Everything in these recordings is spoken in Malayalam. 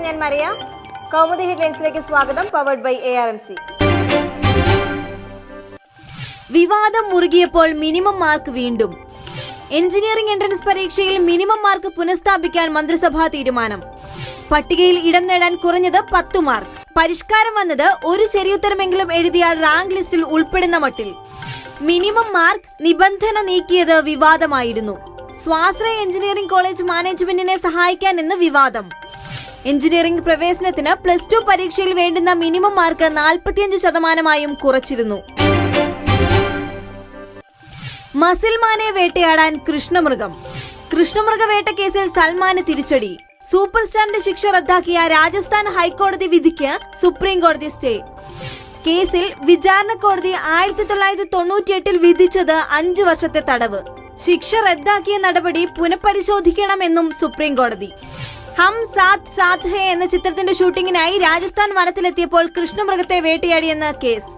ഞാൻ മറിയ. കൗമുദി ഹെഡ്ലൈൻസിലേക്ക് സ്വാഗതം. Powered by ARMC. വിവാദം മുറുകിയപ്പോൾ മിനിമം മാർക്ക് വീണ്ടും. എഞ്ചിനീയറിംഗ് എൻട്രൻസ് പരീക്ഷയിൽ മിനിമം മാർക്ക് പുനഃസ്ഥാപിക്കാൻ മന്ത്രിസഭാ തീരുമാനം. പട്ടികയിൽ ഇടം നേടാൻ കുറഞ്ഞത് 10 മാർക്ക്. പരിഷ്കാരം വന്നത് ഒരു ശരിയുത്തരമെങ്കിലും എഴുതിയാൽ റാങ്ക് ലിസ്റ്റിൽ ഉൾപ്പെടുന്ന മട്ടിൽ. മിനിമം മാർക്ക് നിബന്ധന നീക്കിയത് വിവാദമായിരുന്നു. സ്വാശ്രയ എഞ്ചിനീയറിംഗ് കോളേജ് മാനേജ്മെന്റിനെ സഹായിക്കാനെന്ന് വിവാദം. എഞ്ചിനീയറിംഗ് പ്രവേശനത്തിന് +2 പരീക്ഷയിൽ വേണ്ടുന്ന മിനിമം മാർക്ക് 45%-ആയും കുറച്ചിരുന്നു. മസിൽമാനെ വേട്ടയാടാൻ കൃഷ്ണമൃഗം. കൃഷ്ണമൃഗ വേട്ട കേസിൽ സൽമാന് തിരിച്ചടി. സൂപ്പർ സ്റ്റാറിന്റെ ശിക്ഷ റദ്ദാക്കിയ രാജസ്ഥാൻ ഹൈക്കോടതി വിധിക്ക് സുപ്രീം കോടതി സ്റ്റേ. കേസിൽ വിചാരണ കോടതി 1998 വിധിച്ചത് 5 വർഷത്തെ തടവ്. ശിക്ഷ റദ്ദാക്കിയ നടപടി പുനഃപരിശോധിക്കണമെന്നും സുപ്രീം കോടതി. ഹം സാത്ത് സാത്ത് ഹേ എന്ന ചിത്രത്തിന്റെ ഷൂട്ടിങ്ങിനായി രാജസ്ഥാൻ വനത്തിലെത്തിയപ്പോൾ കൃഷ്ണമൃഗത്തെ വേട്ടയാടിയെന്ന് കേസ്.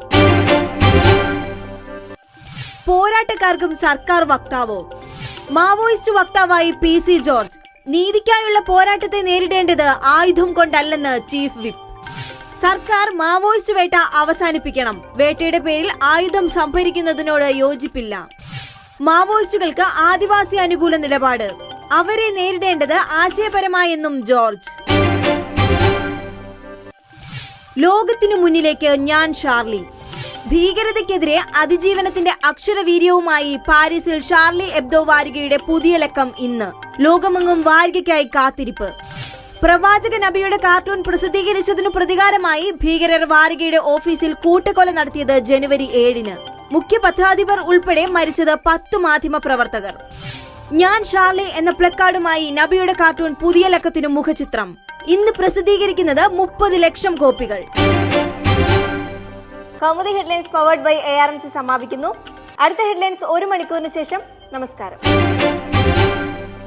പോരാട്ടക്കാർക്കും സർക്കാർ വക്താവോ? മാവോയിസ്റ്റ് വക്താവായി PC ജോർജ്. നീതിക്കായുള്ള പോരാട്ടത്തെ നേരിടേണ്ടത് ആയുധം കൊണ്ടല്ലെന്ന് ചീഫ് വിപ്പ്. സർക്കാർ മാവോയിസ്റ്റ് വേട്ട അവസാനിപ്പിക്കണം. വേട്ടയുടെ പേരിൽ ആയുധം സംഭരിക്കുന്നതിനോട് യോജിപ്പില്ല. മാവോയിസ്റ്റുകൾക്ക് ആദിവാസി അനുകൂല നിലപാട്. അവരെ നേരിടേണ്ടത് ആശയപരമായെന്നും ജോർജ്. ലോകത്തിനു മുന്നിലേക്ക് ഞാൻ ഷാർലി. ഭീകരതയ്ക്കെതിരെ അതിജീവനത്തിന്റെ അക്ഷരവീര്യവുമായി പാരീസിൽ ഷാർലി എബ്ദോ വാരികയുടെ പുതിയ ലക്കം ഇന്ന്. ലോകമെങ്ങും വാരികയ്ക്കായി കാത്തിരിപ്പ്. പ്രവാചക നബിയുടെ കാർട്ടൂൺ പ്രസിദ്ധീകരിച്ചതിനു പ്രതികാരമായി ഭീകരർ വാരികയുടെ ഓഫീസിൽ കൂട്ടക്കൊല നടത്തിയത് ജനുവരി 7-ന്. മുഖ്യ പത്രാധിപർ ഉൾപ്പെടെ മരിച്ചത് 10 മാധ്യമ പ്രവർത്തകർ. ഞാൻ ഷാർലി എന്ന പ്ലക്കാർഡുമായി നബിയുടെ കാർട്ടൂൺ പുതിയ ലക്കത്തിനു മുഖചിത്രം. ഇന്ന് പ്രസിദ്ധീകരിക്കുന്നത് 30 ലക്ഷം കോപ്പികൾ. Kaumudi headlines powered by ARMC സമാപിക്കുന്നു. അടുത്ത ഹെഡ്ലൈൻസ് 1 മണിക്കൂറിന് ശേഷം. നമസ്കാരം.